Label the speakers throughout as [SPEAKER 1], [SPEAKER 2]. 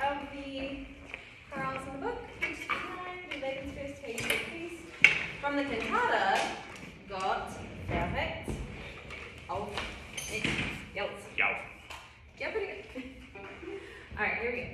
[SPEAKER 1] of the chorales in the book. Page 69, die Lebensfest, page 6. From the cantata, Gott erweckt auf mich jetzt. Yeah, pretty good. All right, here we go.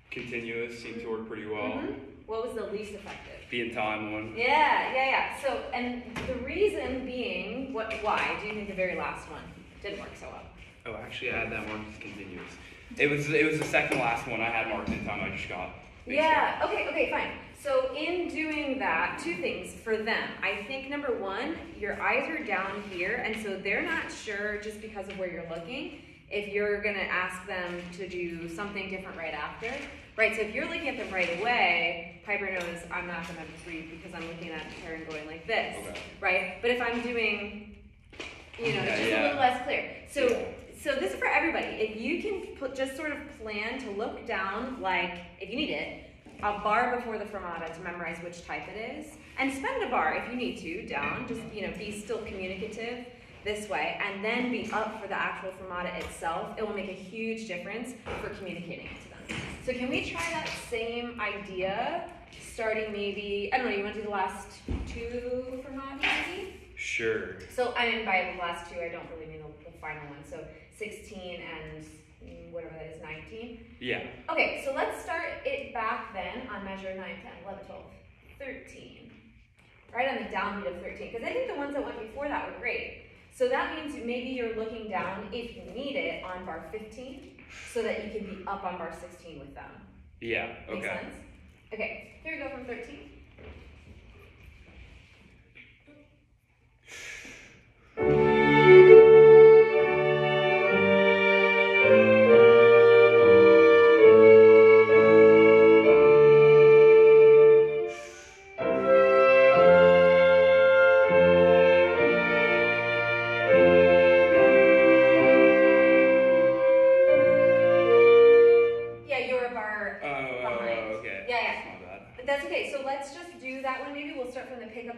[SPEAKER 2] Continuous seemed to work pretty well.
[SPEAKER 1] What was the least effective?
[SPEAKER 2] The in time one.
[SPEAKER 1] Yeah. So, and the reason being, why do you think the very last one didn't work so well?
[SPEAKER 2] Oh, actually, I had that marked as continuous. It was the second last one I had marked in time. I just got.
[SPEAKER 1] Yeah. Okay. Fine. So in doing that, two things for them. I think number one, your eyes are down here, and so they're not sure just because of where you're looking if you're going to ask them to do something different right after. Right, so if you're looking at them right away, Piper knows I'm not going to read because I'm looking at her and going like this, right? But if I'm doing, it's just a little less clear. So this is for everybody. If you can just sort of plan to look down, like, if you need it, a bar before the fermata to memorize which type it is, and spend a bar if you need to, down, just, be still communicative this way, and then be up for the actual fermata itself. It will make a huge difference for communicating it to them. So can we try that same idea, starting maybe, I don't know, you want to do the last two fermata maybe?
[SPEAKER 2] Sure.
[SPEAKER 1] So, by the last two, I don't really mean the final one. So 16 and whatever that is, 19?
[SPEAKER 2] Yeah.
[SPEAKER 1] Okay, so let's start it back then on measure 9, 10, 11, 12, 13. Right on the downbeat of 13, because I think the ones that went before that were great. So that means maybe you're looking down, if you need it, on bar 15, so that you can be up on bar 16 with them.
[SPEAKER 2] Yeah, okay.
[SPEAKER 1] Make sense? Okay, here we go from 13.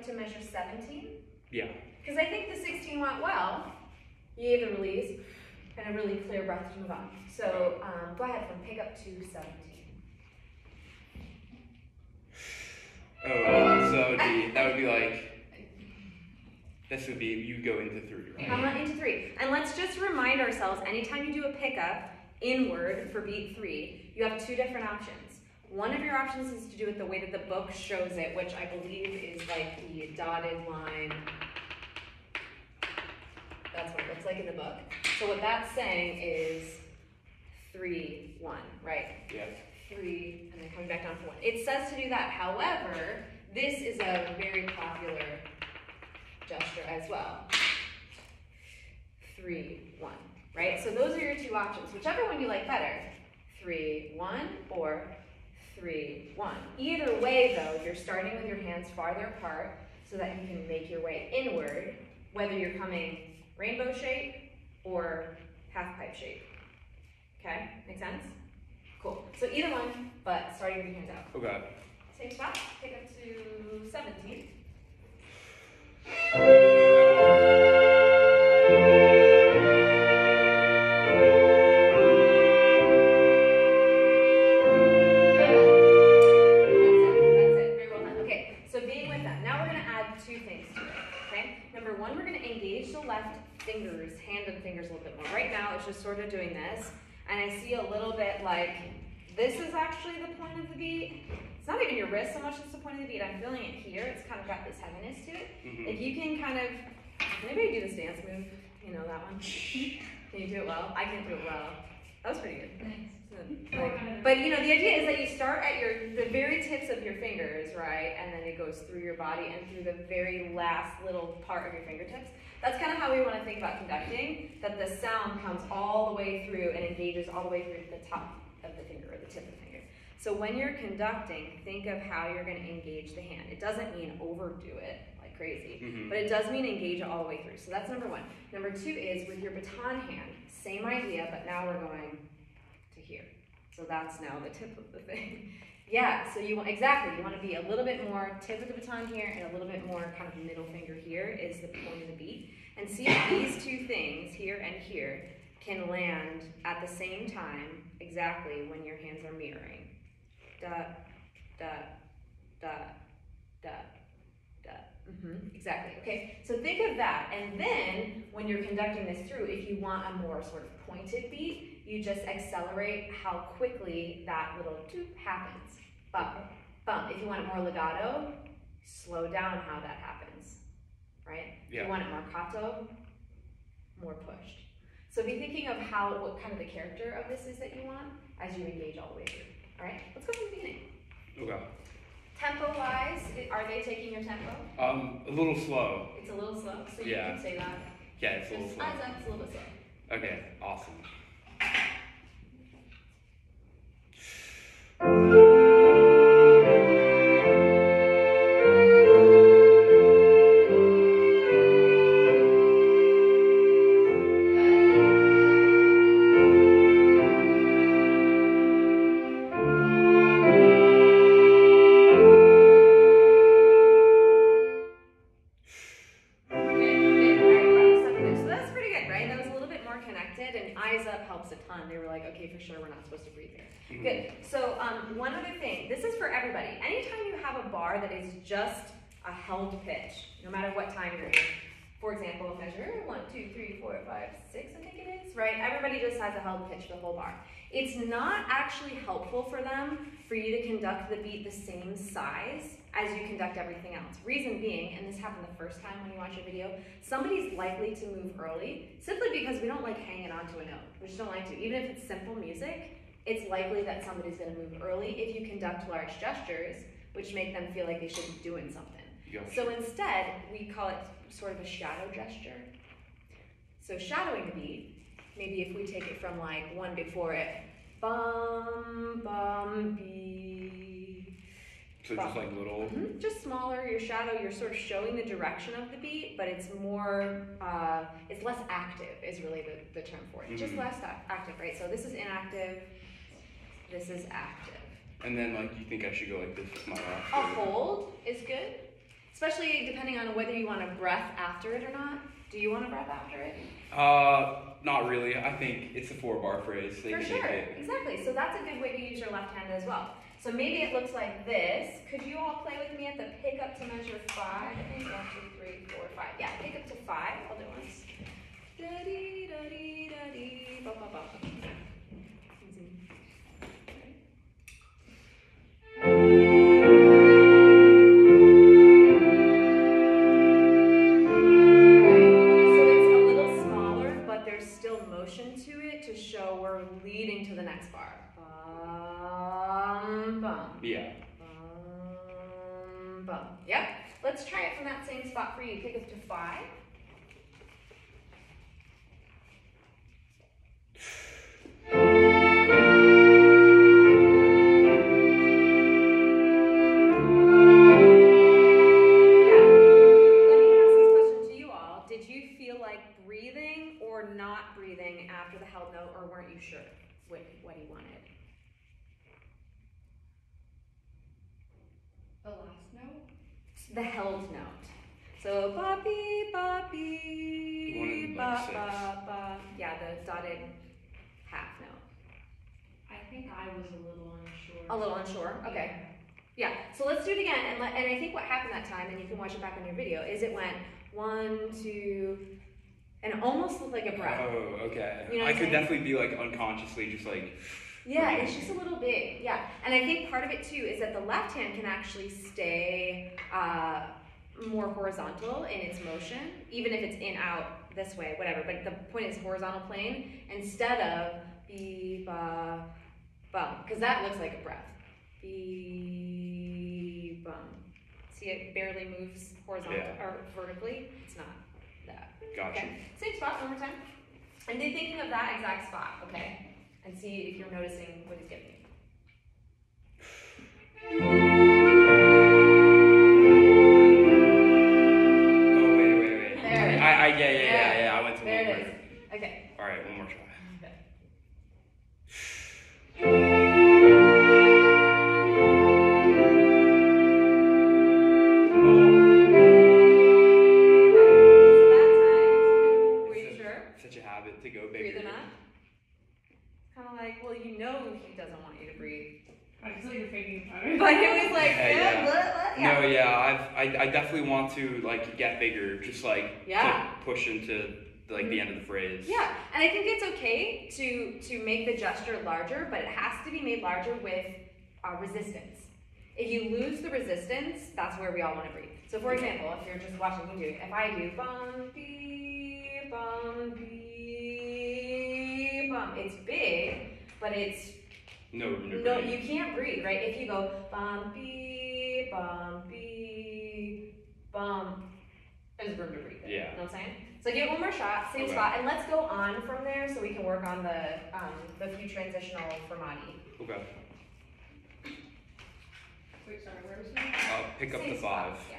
[SPEAKER 1] To measure 17?
[SPEAKER 2] Yeah.
[SPEAKER 1] Because I think the 16 went well. You gave the release and a really clear breath to move on. So go ahead from pick up to 17.
[SPEAKER 2] Oh, so that would be like, this would be, you go into 3, right?
[SPEAKER 1] I'm into 3. And let's just remind ourselves, anytime you do a pickup inward for beat 3, you have 2 different options. One of your options is to do it the way that the book shows it, which I believe is like the dotted line. That's what it looks like in the book. So what that's saying is 3, 1, right?
[SPEAKER 2] Yeah.
[SPEAKER 1] 3, and then coming back down to 1. It says to do that. However, this is a very popular gesture as well. 3, 1, right? So those are your 2 options. Whichever one you like better. 3, 1, or 3, 1. Either way, though, you're starting with your hands farther apart so that you can make your way inward, whether you're coming rainbow shape or half pipe shape. Okay, make sense? Cool. So either one, but starting with your hands out.
[SPEAKER 2] Okay.
[SPEAKER 1] Same spot, pick up to 17. left fingers, hand and fingers a little bit more. Right now, it's just sort of doing this, and I see a little bit like, this is actually the point of the beat. It's not even your wrist so much as the point of the beat. I'm feeling it here. It's kind of got this heaviness to it. If you can kind of, anybody do this dance move? You know that one? Can you do it well? I can do it well. That was pretty good.
[SPEAKER 3] Thanks.
[SPEAKER 1] But you know, the idea is that you start at the very tips of your fingers, right? And then it goes through your body and through the very last little part of your fingertips. That's kind of how we want to think about conducting, that the sound comes all the way through and engages all the way through the top of the finger, or the tip of the finger. So when you're conducting, think of how you're going to engage the hand. It doesn't mean overdo it like crazy, but it does mean engage it all the way through. So that's number one. Number two is with your baton hand, same idea, but now we're going to here. So that's now the tip of the thing. Yeah, so you want, exactly, you want to be a little bit more tip of the baton here and a little bit more kind of middle finger here is the point of the beat. And see if these two things, here and here, can land at the same time exactly when your hands are mirroring. Da, da, da, da, da. Exactly, okay? So think of that, and then when you're conducting this through, if you want a more sort of pointed beat, you just accelerate how quickly that little toot happens. Bump, bump. If you want it more legato, slow down how that happens, right?
[SPEAKER 2] Yeah.
[SPEAKER 1] If you want it more cato, more pushed. So be thinking of what kind of the character of this is that you want as you engage all the way through. All right, let's go from the beginning.
[SPEAKER 2] Okay.
[SPEAKER 1] Tempo-wise, are they taking your tempo?
[SPEAKER 2] A little slow.
[SPEAKER 1] It's a little slow, so you
[SPEAKER 2] Yeah.
[SPEAKER 1] can say that.
[SPEAKER 2] Yeah, it's a little slow.
[SPEAKER 1] Eyes up, it's a little bit slow.
[SPEAKER 2] Okay, awesome.
[SPEAKER 1] They were like, okay, for sure, we're not supposed to breathe here. Good. So one other thing, this is for everybody. Anytime you have a bar that is just a held pitch, no matter what time you're in. For example, measure 1, 2, 3, 4, 5, 6, I think it is, right? Everybody just has a held pitch for the whole bar. It's not actually helpful for them for you to conduct the beat the same size as you conduct everything else. Reason being, and this happened the first time when you watch a video, somebody's likely to move early simply because we don't like hanging on to a note. We just don't like to. Even if it's simple music, it's likely that somebody's going to move early if you conduct large gestures, which make them feel like they should be doing something.
[SPEAKER 2] Gotcha.
[SPEAKER 1] So instead, we call it sort of a shadow gesture. So shadowing the beat, maybe if we take it from like one before it, bum, bum, bee.
[SPEAKER 2] So just like little?
[SPEAKER 1] Just smaller, your shadow, you're sort of showing the direction of the beat, but it's more, it's less active is really the term for it. Just less active, right? So this is inactive, this is active.
[SPEAKER 2] And then like, you think I should go like this with my left?
[SPEAKER 1] A hold is good, especially depending on whether you want a breath after it or not. Do you want a breath after it?
[SPEAKER 2] Not really. I think it's a 4-bar phrase. They
[SPEAKER 1] For
[SPEAKER 2] can
[SPEAKER 1] sure,
[SPEAKER 2] make it.
[SPEAKER 1] exactly. So that's a good way to use your left hand as well. So maybe it looks like this. Could you all play with me at the pick up to measure 5? I think 1, 2, 3, 4, 5. Yeah, pick up to 5. I'll do it once. Da-dee, da-dee, da-dee, ba, ba, ba. Easy. To it to show we're leading to the next bar. Bum, bum.
[SPEAKER 2] Yeah.
[SPEAKER 1] Bum, bum. Yep. Let's try it from that same spot for you. Pick up to 5. Not breathing after the held note, or weren't you sure what he wanted?
[SPEAKER 3] The last note?
[SPEAKER 1] The held note. So ba bee ba bee ba ba ba. Yeah, the dotted half note.
[SPEAKER 3] I think I was a little unsure.
[SPEAKER 1] A little unsure. Okay. Yeah. So let's do it again, and I think what happened that time, and you can watch it back on your video, is it went 1, 2. and almost look like a breath.
[SPEAKER 2] Oh, okay.
[SPEAKER 1] You know what
[SPEAKER 2] I
[SPEAKER 1] I'm
[SPEAKER 2] could
[SPEAKER 1] saying?
[SPEAKER 2] definitely be like unconsciously just like.
[SPEAKER 1] Yeah, it's just a little big. Yeah, and I think part of it too is that the left hand can actually stay more horizontal in its motion, even if it's in, out, this way, whatever. But the point is horizontal plane instead of be, ba, bum, because that looks like a breath. Be, bum. See, it barely moves horizontal or vertically. It's not that.
[SPEAKER 2] Gotcha.
[SPEAKER 1] Okay. Same spot one more time. And then thinking of that exact spot, okay? And see if you're noticing what he's giving you.
[SPEAKER 2] Oh, wait.
[SPEAKER 1] There it is.
[SPEAKER 2] Yeah. I went to
[SPEAKER 1] There
[SPEAKER 2] one
[SPEAKER 1] it
[SPEAKER 2] more.
[SPEAKER 1] is. Okay.
[SPEAKER 2] All right, one more try.
[SPEAKER 1] Okay. So that time, were you sure?
[SPEAKER 2] Such a habit to go bigger.
[SPEAKER 1] Breathing up? It's kind of like, well, you know he doesn't want you to breathe.
[SPEAKER 3] I feel like you're faking it.
[SPEAKER 1] But it was like,
[SPEAKER 2] Yeah.
[SPEAKER 1] yeah.
[SPEAKER 2] No, yeah, I definitely want to like get bigger, just like
[SPEAKER 1] Yeah.
[SPEAKER 2] to push into like the end of the phrase.
[SPEAKER 1] Yeah, and I think it's okay to make the gesture larger, but it has to be made larger with resistance. If you lose the resistance, that's where we all want to breathe. So for example, if you're just watching me do it, if I do bum, bee, bum, bee, bum, it's big, but it's,
[SPEAKER 2] No,
[SPEAKER 1] you can't breathe, right? If you go bum, bee, bum, there's room to breathe there.
[SPEAKER 2] Yeah.
[SPEAKER 1] You know what I'm saying? So give it one more shot, same
[SPEAKER 2] Okay.
[SPEAKER 1] spot, and let's go on from there so we can work on the few transitional fermati.
[SPEAKER 2] Okay.
[SPEAKER 3] Wait, sorry, where was that?
[SPEAKER 2] Pick up
[SPEAKER 1] Same
[SPEAKER 2] the
[SPEAKER 1] spot,
[SPEAKER 2] 5.
[SPEAKER 1] Yeah.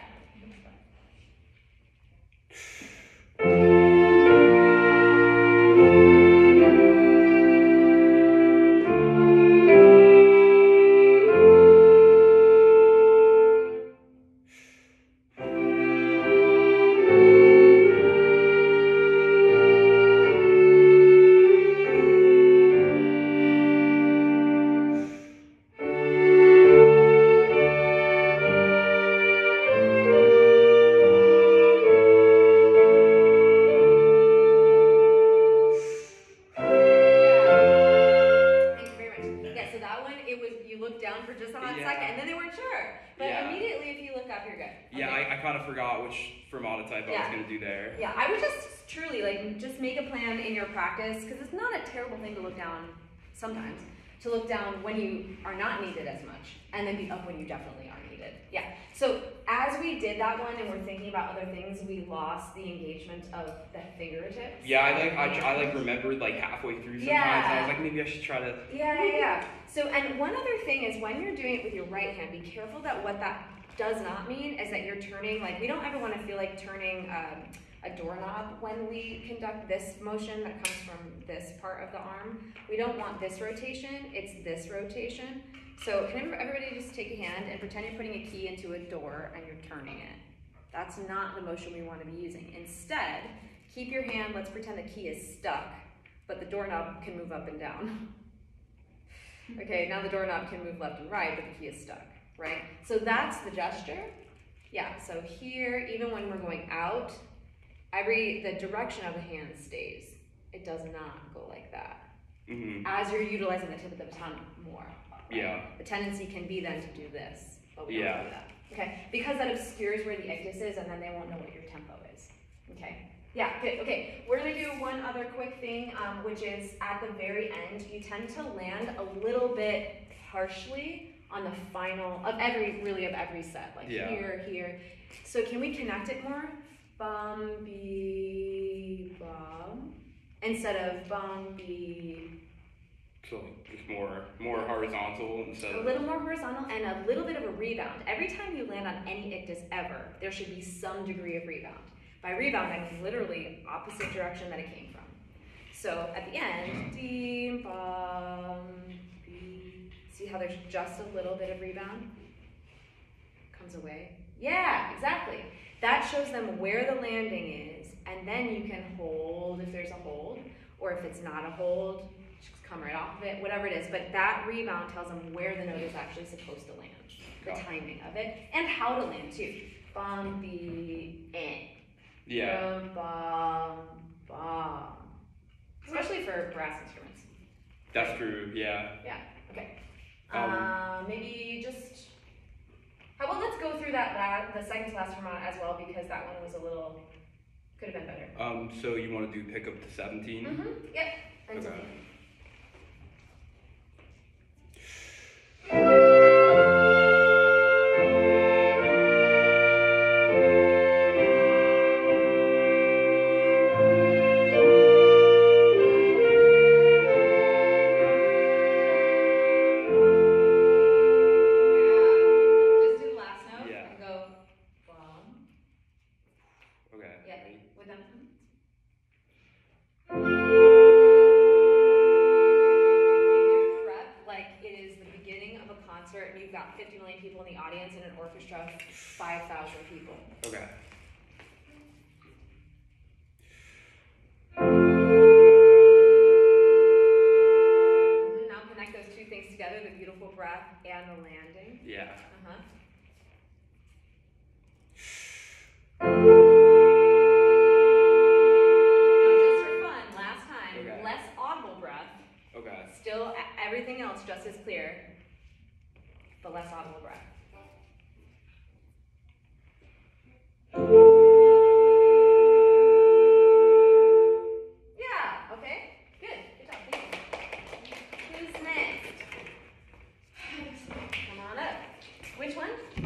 [SPEAKER 1] Thank you very much. Yeah, so that one, it was, you looked down for just a hot
[SPEAKER 2] Yeah.
[SPEAKER 1] second, and then they weren't sure. But
[SPEAKER 2] Yeah.
[SPEAKER 1] immediately, if you look up, you're good.
[SPEAKER 2] Yeah,
[SPEAKER 1] Okay.
[SPEAKER 2] I kind of forgot which fermata type I
[SPEAKER 1] Yeah.
[SPEAKER 2] was gonna do there.
[SPEAKER 1] Yeah, I would just truly, like, just make a plan in your practice, because it's not a terrible thing to look down sometimes, to look down when you are not needed as much, and then be up when you definitely are needed. Yeah, so as we did that one and we're thinking about other things, we lost the engagement of the fingertips.
[SPEAKER 2] Yeah, I remembered like halfway through sometimes.
[SPEAKER 1] Yeah.
[SPEAKER 2] And I was like, maybe I should try to.
[SPEAKER 1] Yeah. So, and one other thing is when you're doing it with your right hand, be careful that what that does not mean is that you're turning, like we don't ever want to feel like turning a doorknob when we conduct this motion that comes from this part of the arm. We don't want this rotation, it's this rotation. So can everybody just take a hand and pretend you're putting a key into a door and you're turning it. That's not the motion we want to be using. Instead, keep your hand, let's pretend the key is stuck, but the doorknob can move up and down. Okay, now the doorknob can move left and right, but the key is stuck, right? So that's the gesture. Yeah, so here, even when we're going out, the direction of the hand stays. It does not go like that.
[SPEAKER 2] Mm-hmm.
[SPEAKER 1] As you're utilizing the tip of the baton more. Right?
[SPEAKER 2] Yeah.
[SPEAKER 1] The tendency can be then to do this, but we
[SPEAKER 2] Yeah.
[SPEAKER 1] don't do that. Okay, because that obscures where the ictus is, and then they won't know what your tempo is. Okay. Yeah, good. Okay, we're gonna do one other quick thing, which is at the very end, you tend to land a little bit harshly on the final of every set, like
[SPEAKER 2] Yeah.
[SPEAKER 1] here. So can we connect it more? Bum, bee, bum, instead of bum, bee.
[SPEAKER 2] So just more horizontal instead
[SPEAKER 1] A
[SPEAKER 2] of.
[SPEAKER 1] little more horizontal and a little bit of a rebound. Every time you land on any ictus ever, there should be some degree of rebound. By rebound, I mean literally opposite direction that it came from. So at the end, dee, bum, bee. See how there's just a little bit of rebound? Comes away. Yeah, exactly. That shows them where the landing is, and then you can hold if there's a hold, or if it's not a hold, just come right off of it, whatever it is. But that rebound tells them where the note is actually supposed to land, the timing of it, and how to land too. Bum, bee, eh.
[SPEAKER 2] Yeah.
[SPEAKER 1] Bum, bomb. Especially for brass instruments.
[SPEAKER 2] That's true. Yeah.
[SPEAKER 1] Yeah. Okay.
[SPEAKER 2] Um,
[SPEAKER 1] Maybe just. How about let's go through that the second to last harmonic as well, because that one was a little, could have been better.
[SPEAKER 2] So you want to do pick up to 17?
[SPEAKER 1] Yep. And
[SPEAKER 2] Okay.
[SPEAKER 1] something.